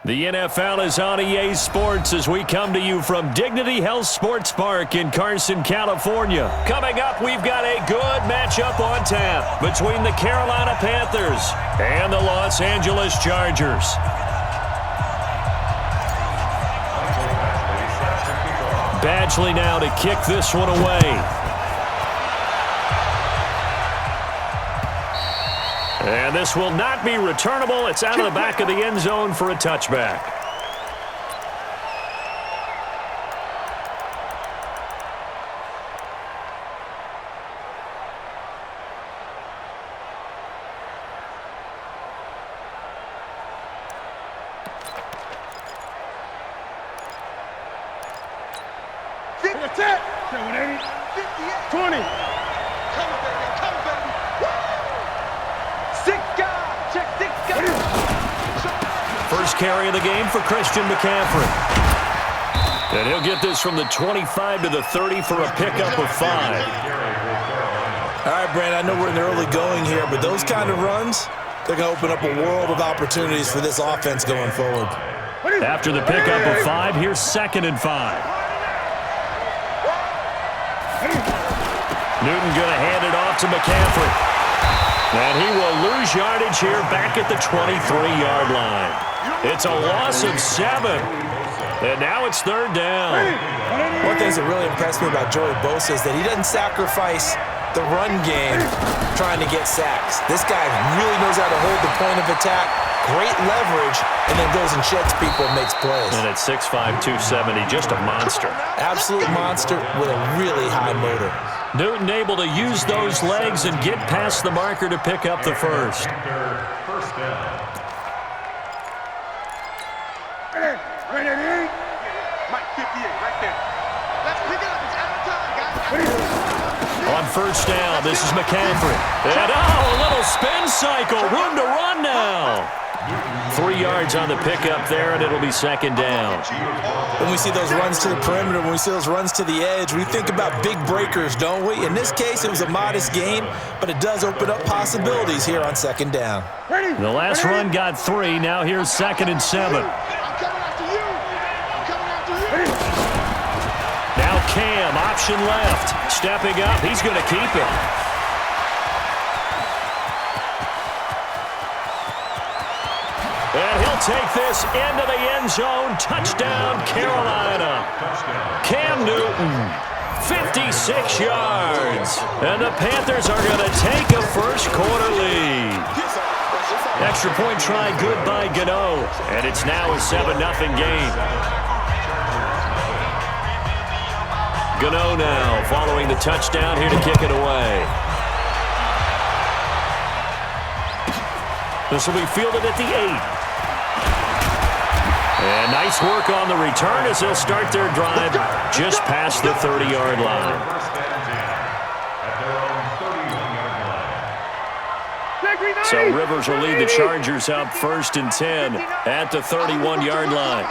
The NFL is on EA Sports as we come to you from Dignity Health Sports Park in Carson, California. Coming up, we've got a good matchup on tap between the Carolina Panthers and the Los Angeles Chargers. Badgley now to kick this one away. And this will not be returnable. It's out of the back of the end zone for a touchback. That's it. 20. First carry of the game for Christian McCaffrey. And he'll get this from the 25 to the 30 for a pickup of 5. All right, Brandon, I know we're in the early going here, but those kind of runs, they're going to open up a world of opportunities for this offense going forward. After the pickup of 5, here's 2nd and 5. Newton going to hand it off to McCaffrey. And he will lose yardage here back at the 23-yard line. It's a loss of 7. And now it's 3rd down. One thing that really impressed me about Joey Bosa is that he doesn't sacrifice the run game trying to get sacks. This guy really knows how to hold the point of attack, great leverage, and then goes and sheds people and makes plays. And at 6'5", 270, just a monster. Absolute monster with a really high motor. Newton able to use those legs and get past the marker to pick up the first. On first down, this is McCaffrey. And a little spin cycle. Room to run now. 3 yards on the pickup there, and it'll be 2nd down. When we see those runs to the perimeter, when we see those runs to the edge, we think about big breakers, don't we? In this case, it was a modest gain, but it does open up possibilities here on 2nd down. The last run got 3. Now here's 2nd and 7. Now Cam, option left. Stepping up, he's going to keep it. And he'll take this into the end zone. Touchdown, Carolina. Cam Newton, 56 yards. And the Panthers are going to take a first-quarter lead. Extra point try good by Gano. And it's now a 7-0 game. Gano now following the touchdown here to kick it away. This will be fielded at the 8. And nice work on the return as they'll start their drive just past the 30-yard line. So Rivers will lead the Chargers up 1st and 10 at the 31-yard line.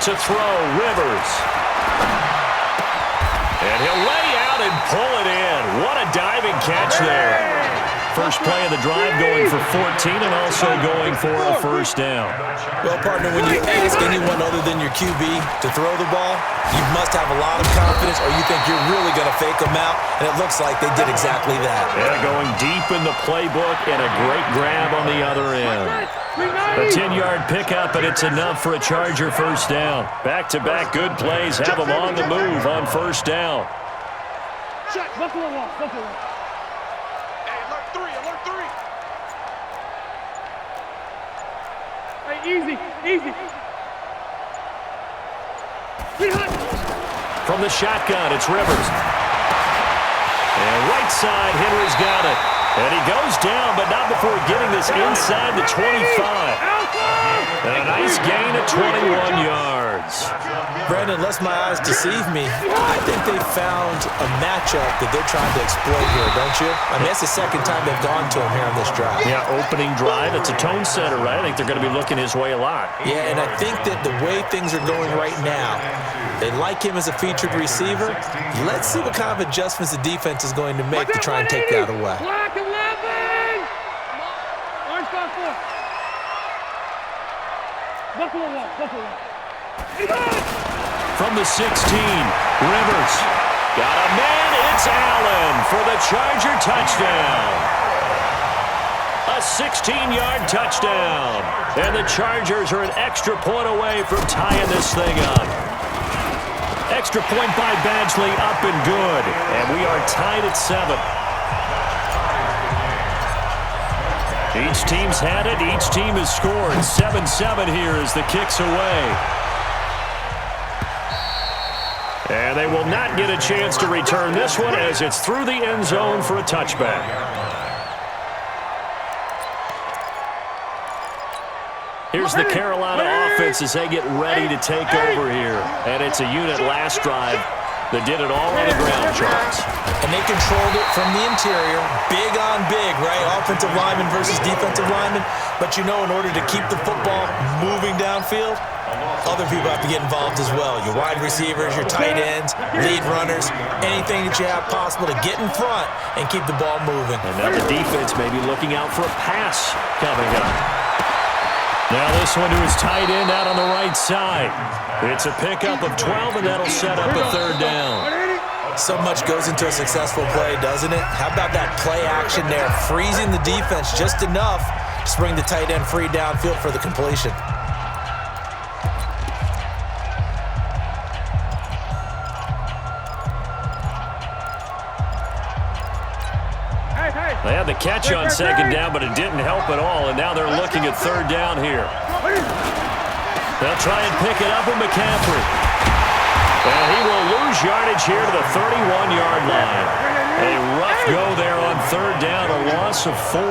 To throw, Rivers. And he'll lay out and pull it in. What a diving catch there. First play of the drive going for 14 and also going for a first down. Well, partner, when you ask anyone other than your QB to throw the ball, you must have a lot of confidence or you think you're really going to fake them out, and it looks like they did exactly that. Yeah, going deep in the playbook and a great grab on the other end. A 10-yard pickup, and it's enough for a Charger first down. Back-to-back good plays have them on the move on first down. Buffalo wall. Hey, alert 3. Hey, easy. From the shotgun, it's Rivers. And right side, Henry's got it. And he goes down, but not before getting this inside the 25. And a nice gain of 21 yards. Brandon, unless my eyes deceive me, I think they found a matchup that they're trying to exploit here, don't you? I mean, that's the second time they've gone to him here on this drive. Yeah, opening drive. It's a tone setter, right? I think they're going to be looking his way a lot. Yeah, and I think that the way things are going right now, they like him as a featured receiver. Let's see what kind of adjustments the defense is going to make to try and take that away. Black 11! Orange got 4. Buffalo wall, Buffalo wall. From the 16, Rivers. Got a man, it's Allen for the Charger touchdown. A 16-yard touchdown. And the Chargers are an extra point away from tying this thing up. Extra point by Badgley, up and good. And we are tied at 7. Each team's had it. Each team has scored. 7-7 here as the kick's away. And they will not get a chance to return this one as it's through the end zone for a touchback. Here's the Carolina offense as they get ready to take over here. And it's a unit last drive that did it all on the ground, Charles. And they controlled it from the interior, big on big, right? Offensive lineman versus defensive lineman. But you know, in order to keep the football moving downfield, other people have to get involved as well. Your wide receivers, your tight ends, lead runners, anything that you have possible to get in front and keep the ball moving. And now the defense may be looking out for a pass coming up. Now this one to his tight end out on the right side. It's a pickup of 12, and that'll set up a third down. So much goes into a successful play, doesn't it? How about that play action there, freezing the defense just enough to bring the tight end free downfield for the completion. They had the catch on second down, but it didn't help at all, and now they're looking at third down here. They'll try and pick it up with McCaffrey. And he will lose yardage here to the 31-yard line. A rough go there on third down, a loss of 4.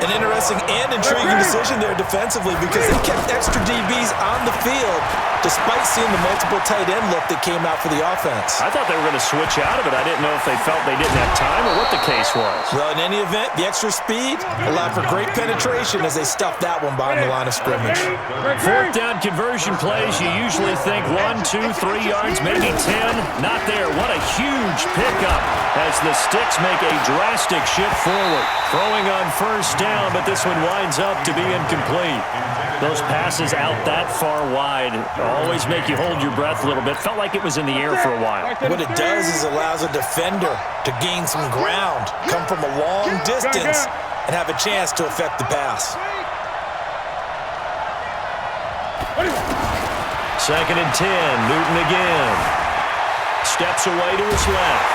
An interesting and intriguing decision there defensively because they kept extra DBs on the field despite seeing the multiple tight end look that came out for the offense. I thought they were going to switch out of it. I didn't know if they felt they didn't have time or what the case was. Well, in any event, the extra speed allowed for great penetration as they stuffed that one behind the line of scrimmage. Fourth down conversion plays, you usually think 1, 2, 3 yards, maybe 10. Not there. What a huge pickup as the Sticks make a drastic shift forward. Throwing on first down, but this one winds up to be incomplete. Those passes out that far wide always make you hold your breath a little bit. Felt like it was in the air for a while. What it does is allows a defender to gain some ground, come from a long distance, and have a chance to affect the pass. Second and 10, Newton again. Steps away to his left.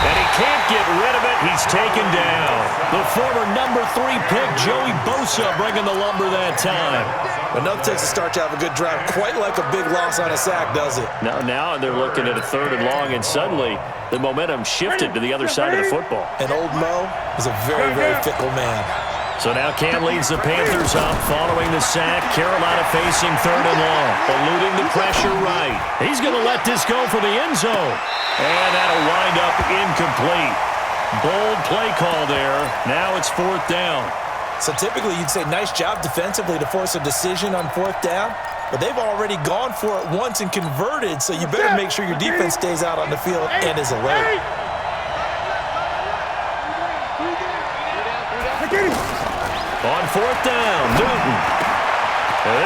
And he can't get rid of it. He's taken down. The former number 3 pick, Joey Bosa, bringing the lumber that time. But nothing takes a start to have a good drive. Quite like a big loss on a sack, does it? Now they're looking at a third and long, and suddenly the momentum shifted to the other side of the football. And old Mo is a very, very fickle man. So now Cam leads the Panthers up following the sack. Carolina facing third and long. Eluding the pressure right. He's going to let this go for the end zone. And that'll wind up incomplete. Bold play call there. Now it's fourth down. So typically you'd say nice job defensively to force a decision on fourth down. But they've already gone for it once and converted, so you better make sure your defense stays out on the field and is alert. On fourth down, Newton.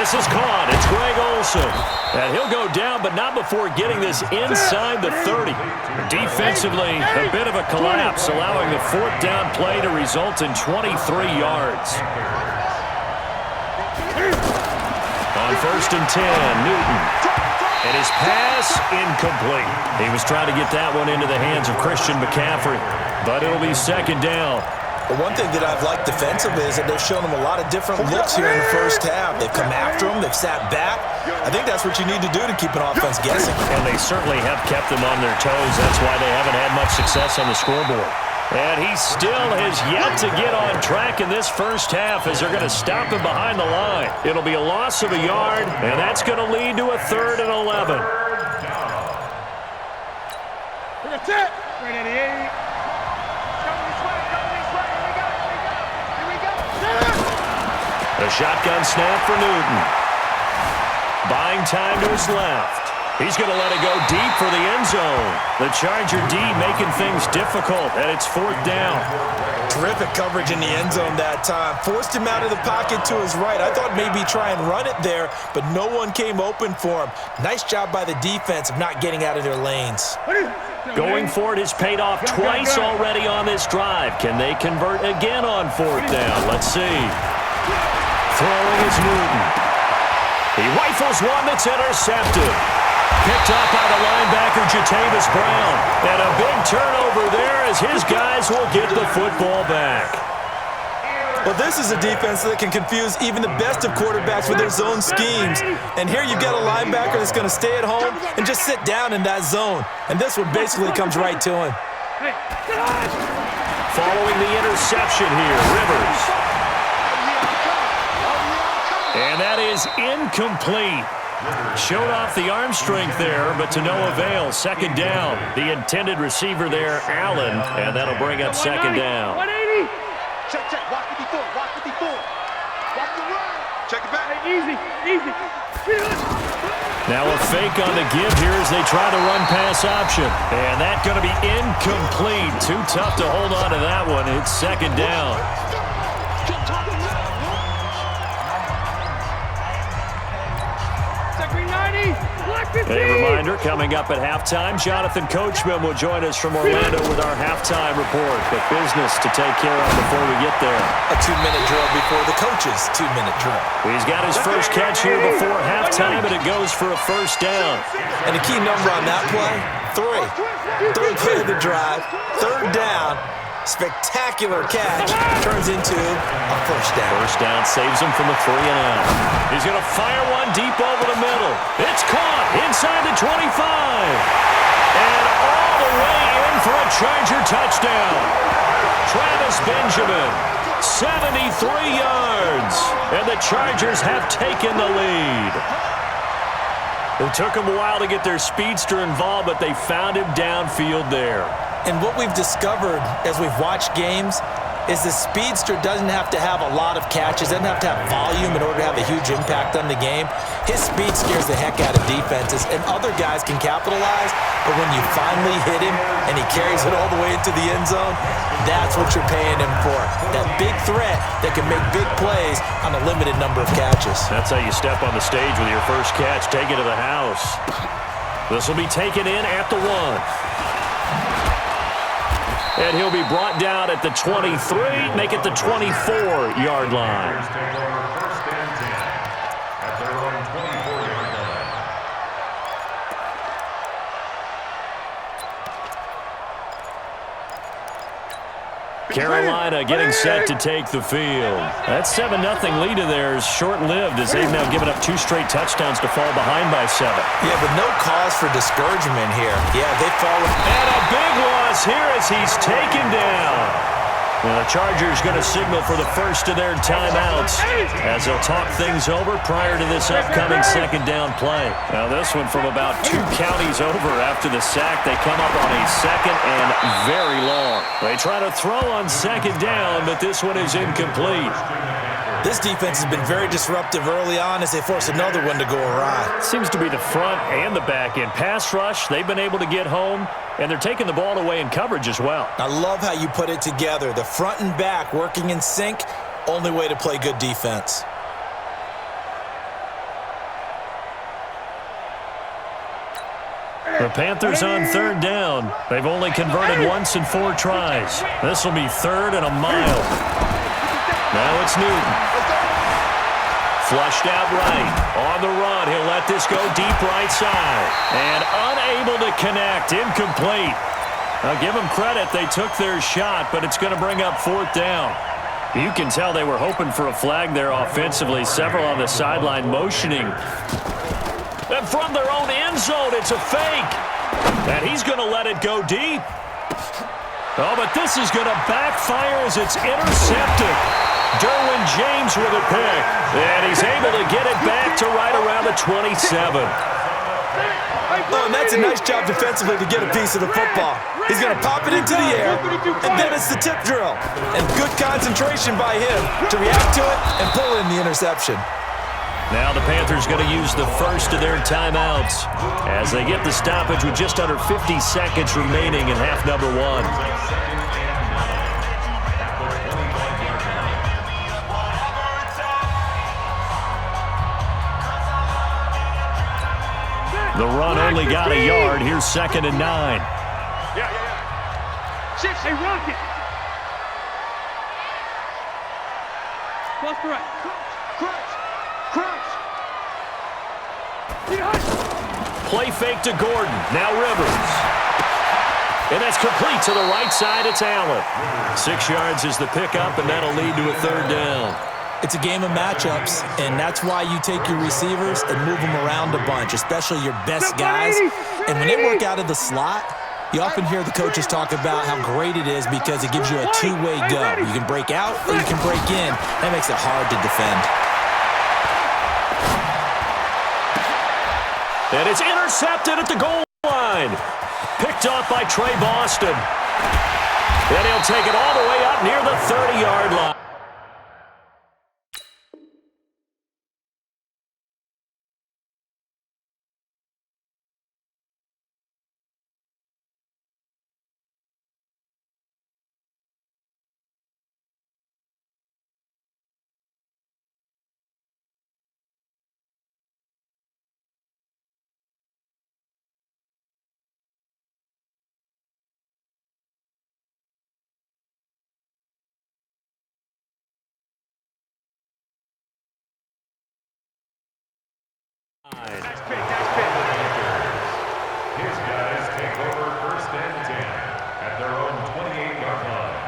This is caught. It's Greg Olsen. And he'll go down, but not before getting this inside the 30. Defensively, a bit of a collapse, allowing the fourth down play to result in 23 yards. On first and 10, Newton. And his pass incomplete. He was trying to get that one into the hands of Christian McCaffrey, but it'll be second down. But one thing that I've liked defensively is that they've shown them a lot of different looks here in the first half. They've come after them. They've sat back. I think that's what you need to do to keep an offense guessing. And they certainly have kept them on their toes. That's why they haven't had much success on the scoreboard. And he still has yet to get on track in this first half as they're going to stop him behind the line. It'll be a loss of a yard, and that's going to lead to a 3rd and 11. Right at the 8. A shotgun snap for Newton. Buying time to his left. He's going to let it go deep for the end zone. The Charger D making things difficult, and it's 4th down. Terrific coverage in the end zone that time. Forced him out of the pocket to his right. I thought maybe try and run it there, but no one came open for him. Nice job by the defense of not getting out of their lanes. Going for it has paid off twice already on this drive. Can they convert again on 4th down? Let's see. Throwing is Newton. He rifles one that's intercepted. Picked up by the linebacker, Jatavis Brown. And a big turnover there as his guys will get the football back. Well, this is a defense that can confuse even the best of quarterbacks with their zone schemes. And here you've got a linebacker that's going to stay at home and just sit down in that zone. And this one basically comes right to him. Following the interception here, Rivers. And that is incomplete. Showed off the arm strength there, but to no avail. 2nd down. The intended receiver there, Allen, and that'll bring up 2nd down. 180. Check. Watch the before. Watch the run. Check it back. Easy. Now a fake on the give here as they try the run-pass option. And that's going to be incomplete. Too tough to hold on to that one. It's 2nd down. A reminder, coming up at halftime, Jonathan Coachman will join us from Orlando with our halftime report. But business to take care of before we get there. A 2-minute drill before the coach's 2-minute drill. He's got his first catch here before halftime, and it goes for a 1st down. And the key number on that play, 3. 3rd play of the drive, 3rd down. Spectacular catch turns into a 1st down. 1st down saves him from the 3 and out. He's going to fire one deep over the middle. It's caught inside the 25. And all the way in for a Charger touchdown. Travis Benjamin, 73 yards. And the Chargers have taken the lead. It took them a while to get their speedster involved, but they found him downfield there. And what we've discovered as we've watched games is the speedster doesn't have to have a lot of catches, doesn't have to have volume in order to have a huge impact on the game. His speed scares the heck out of defenses, and other guys can capitalize, but when you finally hit him and he carries it all the way into the end zone, that's what you're paying him for. That big threat that can make big plays on a limited number of catches. That's how you step on the stage with your first catch. Take it to the house. This will be taken in at the 1. And he'll be brought down at the 23, make it the 24-yard line. Carolina getting set to take the field. That 7-0 lead of theirs short-lived as they've now given up 2 straight touchdowns to fall behind by 7. Yeah, but no cause for discouragement here. Yeah, they've fallen. And a big loss here as he's taken down. And the Chargers going to signal for the first of their timeouts as they'll talk things over prior to this upcoming 2nd down play. Now this one from about 2 counties over after the sack. They come up on a 2nd and very long. They try to throw on 2nd down, but this one is incomplete. This defense has been very disruptive early on as they force another one to go awry. Seems to be the front and the back end. Pass rush, they've been able to get home, and they're taking the ball away in coverage as well. I love how you put it together. The front and back working in sync, only way to play good defense. The Panthers on 3rd down. They've only converted once in 4 tries. This will be 3rd and a mile. Now it's Newton. Flushed out right. On the run, he'll let this go deep right side. And unable to connect. Incomplete. I'll give them credit. They took their shot, but it's going to bring up 4th down. You can tell they were hoping for a flag there offensively. Several on the sideline motioning. And from their own end zone, it's a fake. And he's going to let it go deep. Oh, but this is going to backfire as it's intercepted. Derwin James with a pick. And he's able to get it back to right around the 27. Oh, and that's a nice job defensively to get a piece of the football. He's going to pop it into the air, and then it's the tip drill. And good concentration by him to react to it and pull in the interception. Now the Panthers going to use the first of their timeouts as they get the stoppage with just under 50 seconds remaining in half number one. The run only got a yard. Here's 2nd and 9. Yeah. Shift, hey, rocket. Cross the right. Crunch. Play fake to Gordon. Now Rivers. And that's complete to the right side. It's Allen. 6 yards is the pickup, and that'll lead to a 3rd down. It's a game of matchups, and that's why you take your receivers and move them around a bunch, especially your best guys. And when they work out of the slot, you often hear the coaches talk about how great it is because it gives you a two-way go. You can break out or you can break in. That makes it hard to defend. And it's intercepted at the goal line. Picked off by Trey Boston. And he'll take it all the way up near the 30-yard line. Nice pick. His guys take over 1st and 10 at their own 28-yard line.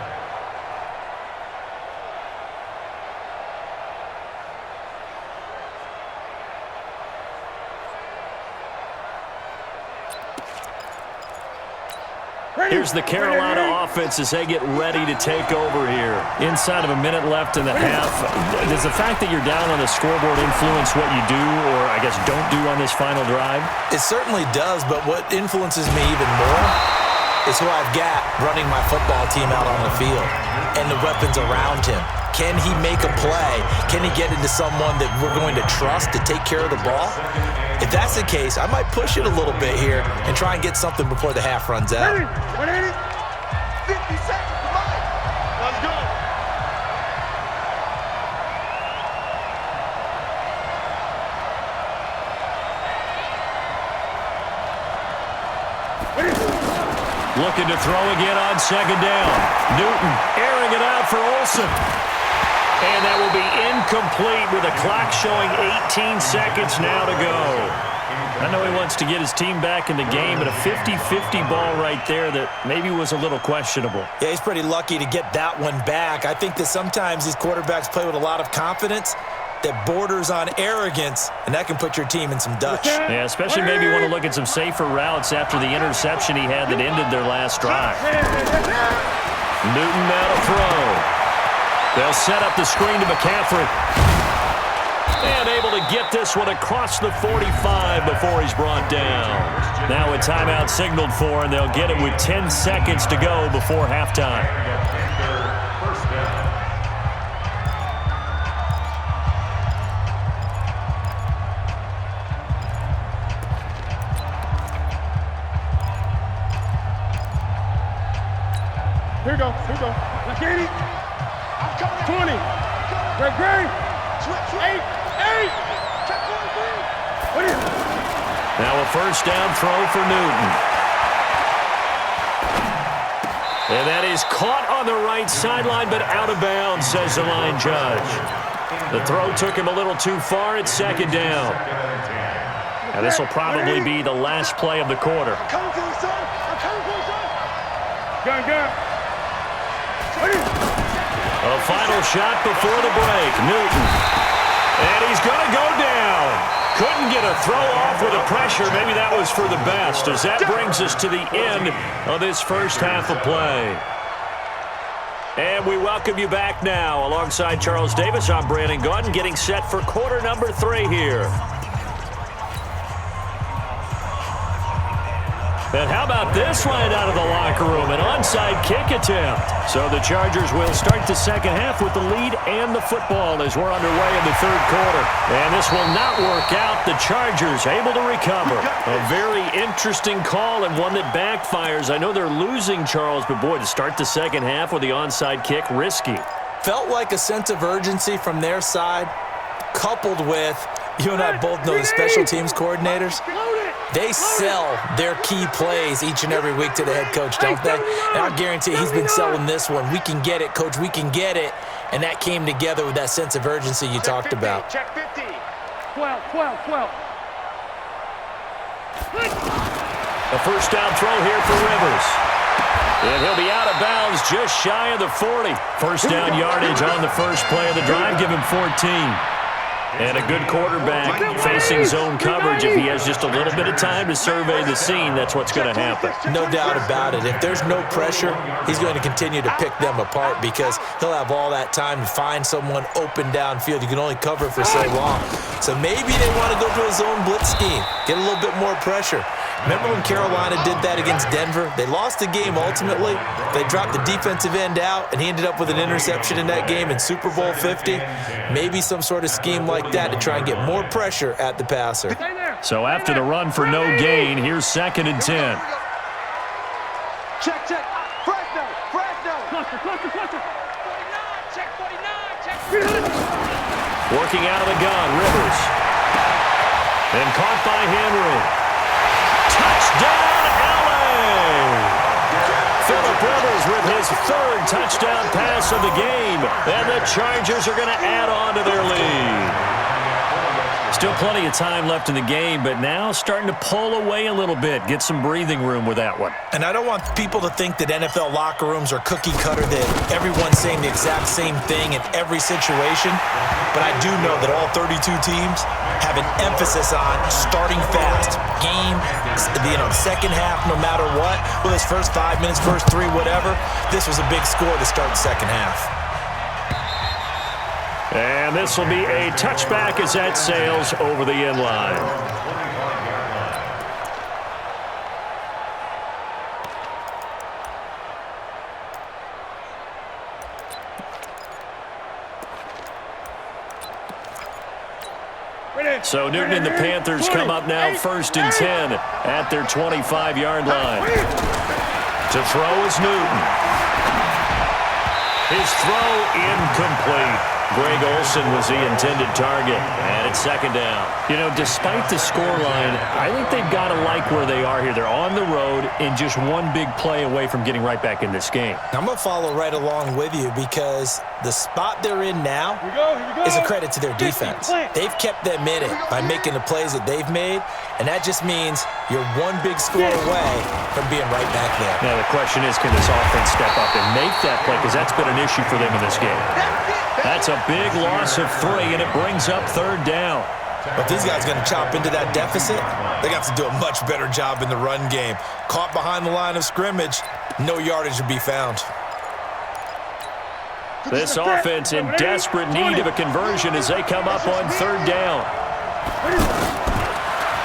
Here's the Carolina offense as they get ready to take over here. Inside of a minute left in the half. Does the fact that you're down on the scoreboard influence what you do or, I guess, don't do on this final drive? It certainly does, but what influences me even more is who I've got running my football team out on the field and the weapons around him. Can he make a play? Can he get into someone that we're going to trust to take care of the ball? If that's the case, I might push it a little bit here and try and get something before the half runs out. 50 seconds, come on. Let's go. Looking to throw again on 2nd down. Newton airing it out for Olsen. And that will be incomplete with a clock showing 18 seconds now to go. I know he wants to get his team back in the game, but a 50-50 ball right there that maybe was a little questionable. Yeah, he's pretty lucky to get that one back. I think that sometimes these quarterbacks play with a lot of confidence that borders on arrogance, and that can put your team in some Dutch. Yeah, especially maybe want to look at some safer routes after the interception he had that ended their last drive. Newton now to throw. They'll set up the screen to McCaffrey. And able to get this one across the 45 before he's brought down. Now a timeout signaled for, and they'll get it with 10 seconds to go before halftime. Here we go. Like 80. 20. Great. 8. What is it? Now a 1st down throw for Newton. And that is caught on the right sideline, but out of bounds, says the line judge. The throw took him a little too far. It's 2nd down. Now this will probably be the last play of the quarter. I'm coming for you, son. Gun. A final shot before the break. Newton. And he's going to go down. Couldn't get a throw off with the pressure. Maybe that was for the best as that brings us to the end of this first half of play. And we welcome you back now. Alongside Charles Davis, I'm Brandon Gaudin, getting set for quarter number 3 here. And how about this right out of the locker room? An onside kick attempt. So the Chargers will start the second half with the lead and the football as we're underway in the third quarter. And this will not work out. The Chargers able to recover. A very interesting call and one that backfires. I know they're losing, Charles, but boy, to start the second half with the onside kick, risky. Felt like a sense of urgency from their side, coupled with, you and I both know the special teams coordinators. They sell their key plays each and every week to the head coach, don't they? And I guarantee he's been selling this one. We can get it, coach. We can get it. And that came together with that sense of urgency you talked about. Check 50. 12. A first down throw here for Rivers. And he'll be out of bounds just shy of the 40. First down yardage on the first play of the drive. Give him 14. And a good quarterback facing zone coverage. If he has just a little bit of time to survey the scene, that's what's going to happen. No doubt about it. If there's no pressure, he's going to continue to pick them apart because he'll have all that time to find someone open downfield. You can only cover for so long. So maybe they want to go to a zone blitz scheme, get a little bit more pressure. Remember when Carolina did that against Denver? They lost the game ultimately. They dropped the defensive end out, and he ended up with an interception in that game in Super Bowl 50. Maybe some sort of scheme like that to try and get more pressure at the passer. So after the run for no gain, here's 2nd and 10. Check. Fresno. Cluster. 49. Check. Working out of the gun, Rivers. And caught by Henry. Touchdown, LA! Phillip Rivers with his 3rd touchdown pass of the game. And the Chargers are going to add on to their lead. Still plenty of time left in the game, but now starting to pull away a little bit. Get some breathing room with that one. And I don't want people to think that NFL locker rooms are cookie cutter, that everyone's saying the exact same thing in every situation. But I do know that all 32 teams have an emphasis on starting fast. Game, second half, no matter what. Well, it's first 5 minutes, first 3, whatever. This was a big score to start the second half. And this will be a touchback as that sails over the end line. So Newton and the Panthers come up now 1st and 10 at their 25-yard line. To throw is Newton. His throw incomplete. Greg Olsen was the intended target, and it's 2nd down. You know, despite the scoreline, I think they've got to like where they are here. They're on the road and just one big play away from getting right back in this game. I'm going to follow right along with you because the spot they're in now is a credit to their defense. They've kept them in it by making the plays that they've made, and that just means you're one big score away from being right back there. Now, the question is, can this offense step up and make that play? Because that's been an issue for them in this game. That's a big loss of 3, and it brings up 3rd down. But these guys going to chop into that deficit, they got to do a much better job in the run game. Caught behind the line of scrimmage, no yardage to be found. This offense in desperate need of a conversion as they come up on 3rd down.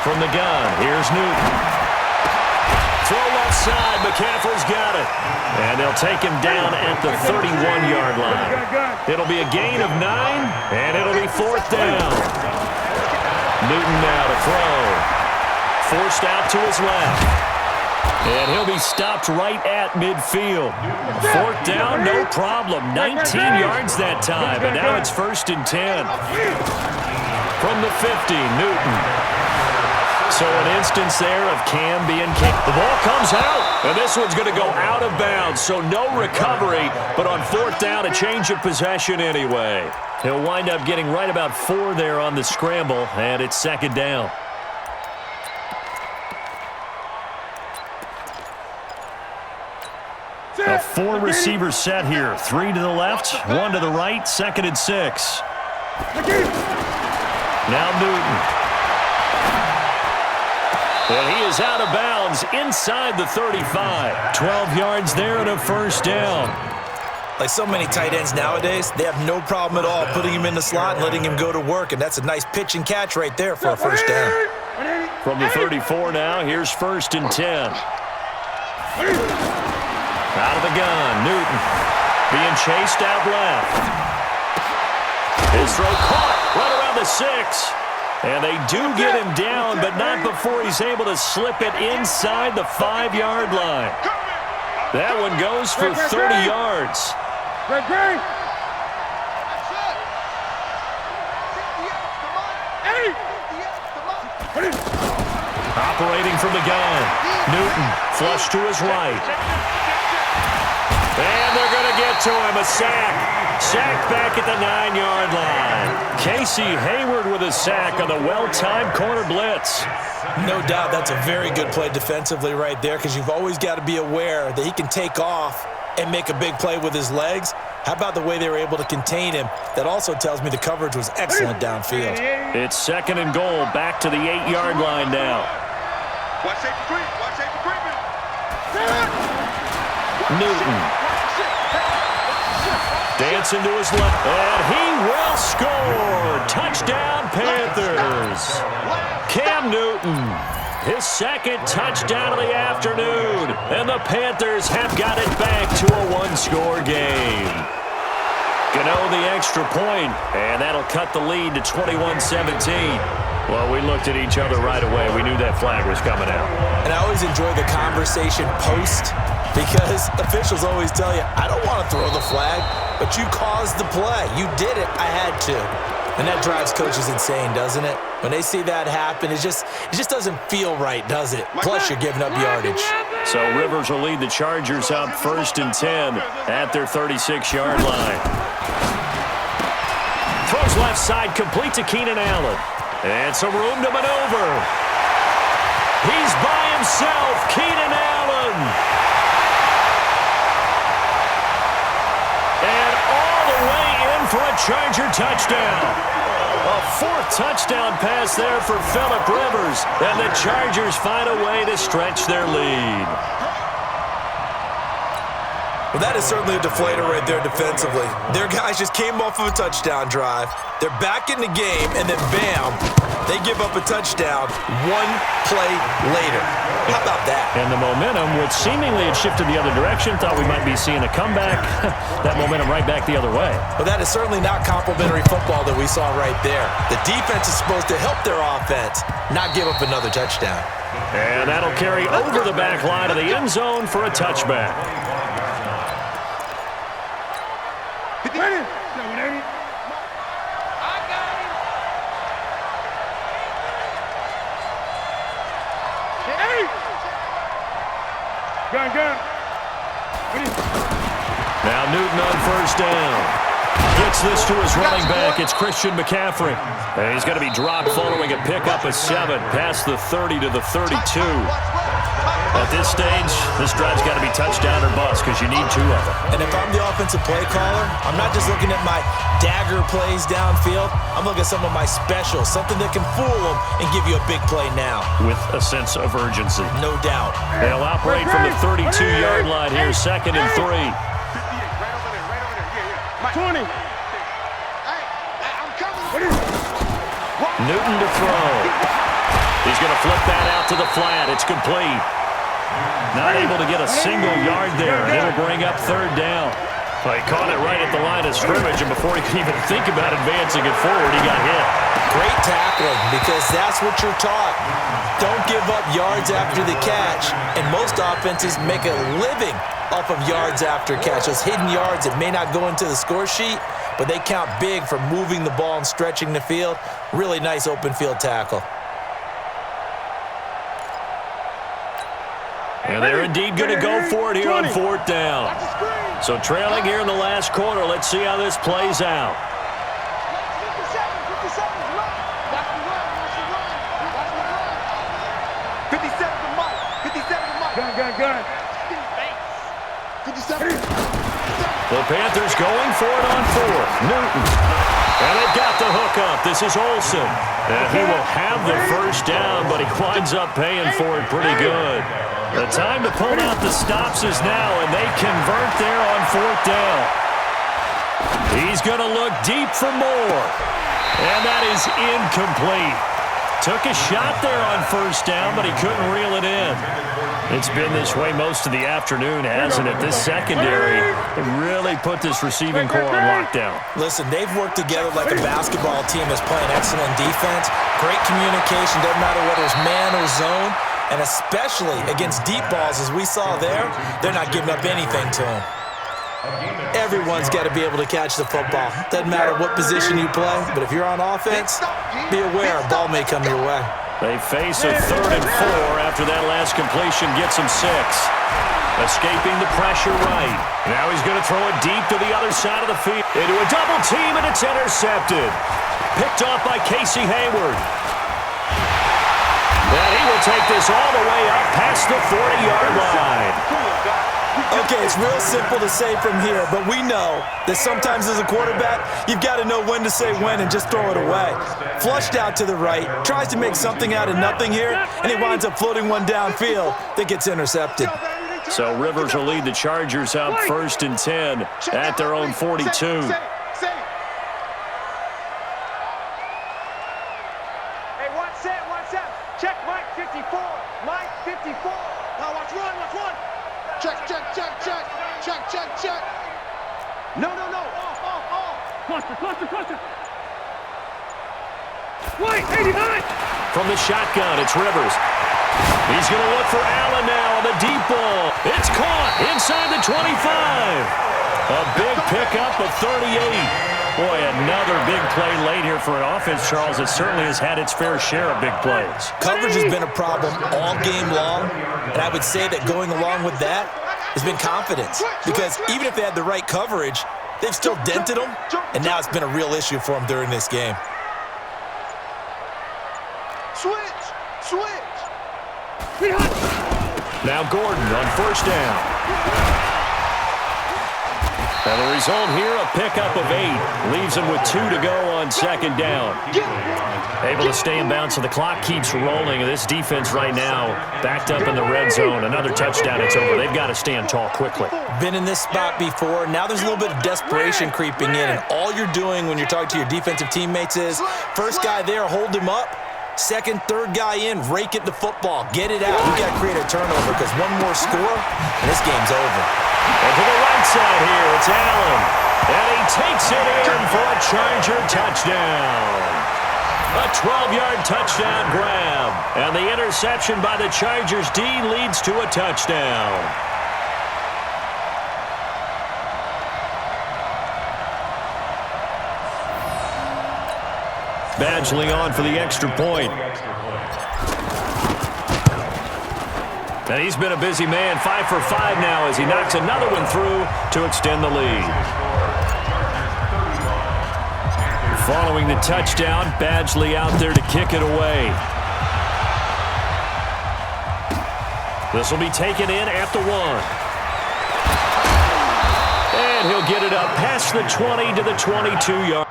From the gun, here's Newton. Throw left side, McCaffrey's got it. And they'll take him down at the 31-yard line. It'll be a gain of 9, and it'll be 4th down. Newton now to throw. Forced out to his left. And he'll be stopped right at midfield. 4th down, no problem. 19 yards that time, and now it's 1st and 10. From the 50, Newton. So an instance there of Cam being kicked. The ball comes out, and this one's going to go out of bounds, so no recovery, but on 4th down, a change of possession anyway. He'll wind up getting right about 4 there on the scramble, and it's 2nd down. A 4-receiver set here. 3 to the left, 1 to the right, 2nd and 6. Now Newton. And he is out of bounds inside the 35. 12 yards there and a 1st down. Like so many tight ends nowadays, they have no problem at all putting him in the slot and letting him go to work, and that's a nice pitch and catch right there for a first down. From the 34 now, here's 1st and 10. Out of the gun, Newton being chased out left. His throw caught right around the 6. And they do get him down, but not before he's able to slip it inside the 5-yard line. That one goes for 30 yards. Operating from the gun. Newton flush to his right. And they're going to get to him. A sack. Sack back at the 9-yard line. Casey Hayward with a sack on the well-timed corner blitz. No doubt that's a very good play defensively right there, because you've always got to be aware that he can take off and make a big play with his legs. How about the way they were able to contain him? That also tells me the coverage was excellent downfield. It's 2nd and goal, back to the 8-yard line now. Watch safety creep. Watch safety creeping. Newton. Dancing to his left, and he will score! Touchdown, Panthers! Cam Newton, his 2nd touchdown of the afternoon, and the Panthers have got it back to a 1-score game. Gano the extra point, and that'll cut the lead to 21-17. Well, we looked at each other right away. We knew that flag was coming out. And I always enjoy the conversation post, because officials always tell you, I don't want to throw the flag, but you caused the play. You did it. I had to. And that drives coaches insane, doesn't it? When they see that happen, it just doesn't feel right, does it? Plus, you're giving up yardage. So Rivers will lead the Chargers up 1st and 10 at their 36-yard line. Throws left side, complete to Keenan Allen. And some room to maneuver. He's by himself, Keenan Allen. And all the way in for a Charger touchdown. A 4th touchdown pass there for Phillip Rivers. And the Chargers find a way to stretch their lead. Well, that is certainly a deflator right there defensively. Their guys just came off of a touchdown drive. They're back in the game, and then bam, they give up a touchdown 1 play later. How about that? And the momentum, which seemingly had shifted the other direction, thought we might be seeing a comeback. That momentum right back the other way. Well, that is certainly not complimentary football that we saw right there. The defense is supposed to help their offense, not give up another touchdown. And that'll carry over the back line of the end zone for a touchback. Now Newton on 1st down. Gets this to his running back. It's Christian McCaffrey. And he's going to be dropped following a pickup of 7 past the 30 to the 32. At this stage, this drive's got to be touchdown or bust because you need 2 of them. And if I'm the offensive play caller, I'm not just looking at my dagger plays downfield. I'm looking at some of my specials, something that can fool them and give you a big play now. With a sense of urgency. No doubt. They'll operate from the 32-yard line here, 2nd and 3. 20. Newton to throw. He's going to flip that out to the flat. It's complete. Not able to get a single yard there, and it'll bring up 3rd down. Well, he caught it right at the line of scrimmage, and before he could even think about advancing it forward, he got hit. Great tackling, because that's what you're taught. Don't give up yards after the catch, and most offenses make a living off of yards after catch. Those hidden yards that may not go into the score sheet, but they count big for moving the ball and stretching the field. Really nice open field tackle. And they're indeed going to go for it here on 4th down. So trailing here in the last quarter, let's see how this plays out. 57. The Panthers going for it on fourth. Newton. And they've got the hook up. This is Olsen. And he will have the first down, but he winds up paying for it pretty good. The time to pull out the stops is now, and they convert there on fourth down. He's going to look deep for more. And that is incomplete. Took a shot there on first down, but he couldn't reel it in. It's been this way most of the afternoon, hasn't it? This secondary really put this receiving core on lockdown. Listen, they've worked together like a basketball team that's playing excellent defense. Great communication, doesn't matter whether it's man or zone. And especially against deep balls, as we saw there, they're not giving up anything to them. Everyone's got to be able to catch the football. Doesn't matter what position you play, but if you're on offense, be aware a ball may come your way. They face a 3rd and 4 after that last completion gets him 6. Escaping the pressure right. Now he's going to throw it deep to the other side of the field. Into a double team, and it's intercepted. Picked off by Casey Hayward. And he will take this all the way up past the 40-yard line. Okay, it's real simple to say from here, but we know that sometimes as a quarterback, you've got to know when to say when and just throw it away. Flushed out to the right, tries to make something out of nothing here, and he winds up floating one downfield that gets intercepted. So Rivers will lead the Chargers up 1st and 10 at their own 42. Hey, watch that. Check Mike 54. Mike 54. Now watch one. Check. No. Off. Cluster. Wait, 89. From the shotgun, it's Rivers. He's going to look for Allen now on the deep ball. It's caught inside the 25. A big pickup of 38. Boy, another big play late here for an offense, Charles. It certainly has had its fair share of big plays. Coverage has been a problem all game long, and I would say that going along with that has been confidence. Because even if they had the right coverage, they've still dented them, and now it's been a real issue for them during this game. Switch. Now Gordon on first down. And the result here, a pickup of 8. Leaves him with 2 to go on second down. Able to stay in bounds, so the clock keeps rolling. This defense right now backed up in the red zone. Another touchdown, it's over. They've got to stand tall quickly. Been in this spot before. Now there's a little bit of desperation creeping in, and all you're doing when you're talking to your defensive teammates is, first guy there, hold him up. Second, third guy in, rake at the football. Get it out. We've got to create a turnover because one more score, and this game's over. And to the right side here, it's Allen. And he takes it in for a Charger touchdown. A 12-yard touchdown grab. And the interception by the Chargers D leads to a touchdown. Badgley on for the extra point. And he's been a busy man, 5 for 5 now as he knocks another one through to extend the lead. Following the touchdown, Badgley out there to kick it away. This will be taken in at the 1. And he'll get it up past the 20 to the 22-yard.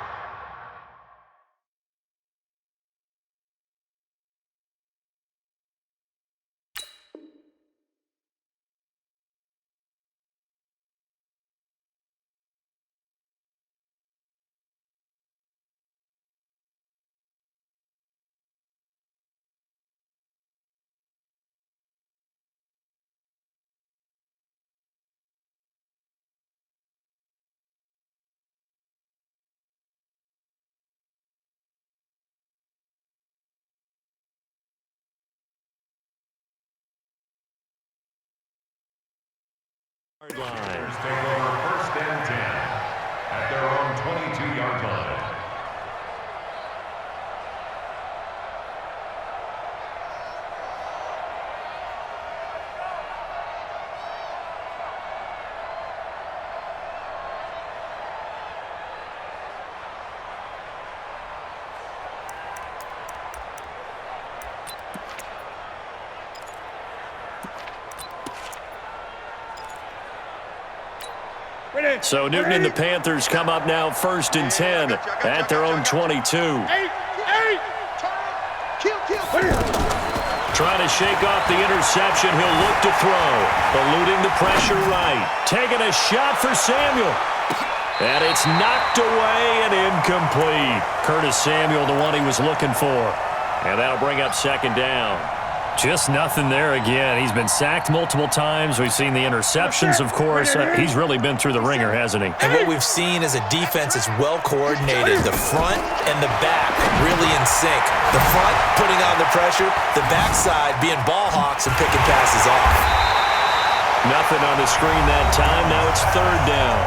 Line. Take over 1st and 10 at their own 22-yard line. So Newton and the Panthers come up now 1st and 10 at their own 22. Trying to shake off the interception. He'll look to throw. Eluding the pressure right. Taking a shot for Samuel. And it's knocked away and incomplete. Curtis Samuel, the one he was looking for. And that'll bring up 2nd down. Just nothing there again. He's been sacked multiple times. We've seen the interceptions, of course. He's really been through the ringer, hasn't he? And what we've seen is a defense that's well-coordinated. The front and the back really in sync. The front putting on the pressure, the backside being ball hawks and picking passes off. Nothing on the screen that time. Now it's 3rd down.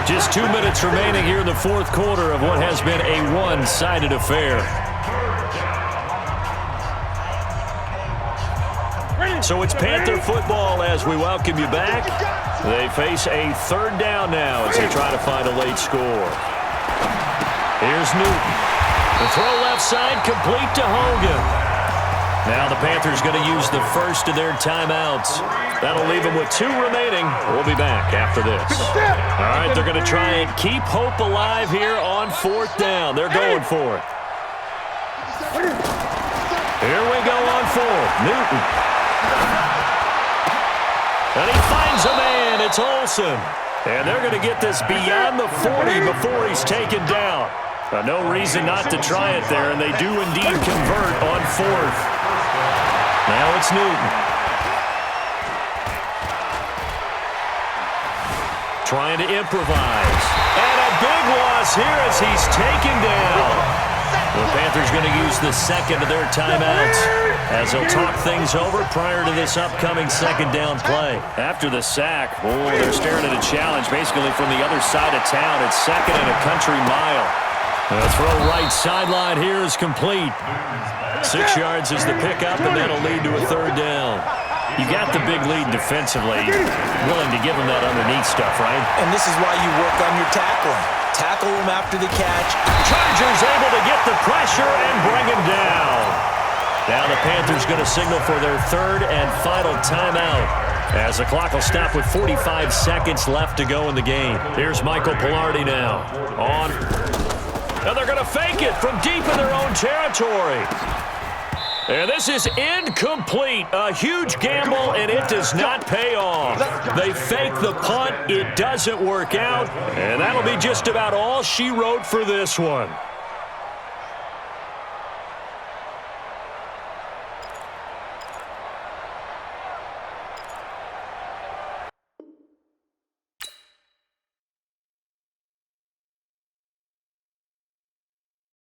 Just 2 minutes remaining here in the 4th quarter of what has been a one-sided affair. So it's Panther football as we welcome you back. They face a 3rd down now as they try to find a late score. Here's Newton. The throw left side complete to Hogan. Now the Panthers going to use the first of their timeouts. That'll leave them with 2 remaining. We'll be back after this. All right, they're going to try and keep hope alive here on 4th down. They're going for it. Here we go on 4th. Newton. And he finds a man. It's Olsen. And they're going to get this beyond the 40 before he's taken down. No reason not to try it there, and they do indeed convert on 4th. Now it's Newton. Trying to improvise. And a big loss here as he's taken down. The Panthers going to use the 2nd of their timeouts as they'll talk things over prior to this upcoming 2nd down play. After the sack, they're staring at a challenge basically from the other side of town. It's 2nd and a country mile. The throw right sideline here is complete. 6 yards is the pickup, and that'll lead to a 3rd down. You got the big lead defensively. Willing to give them that underneath stuff, right? And this is why you work on your tackling. Tackle them after the catch. Chargers able to get the pressure and bring him down. Now the Panthers going to signal for their 3rd and final timeout as the clock will stop with 45 seconds left to go in the game. Here's Michael Pilardi now on. And they're going to fake it from deep in their own territory. And this is incomplete. A huge gamble, and it does not pay off. They fake the punt. It doesn't work out. And that'll be just about all she wrote for this one.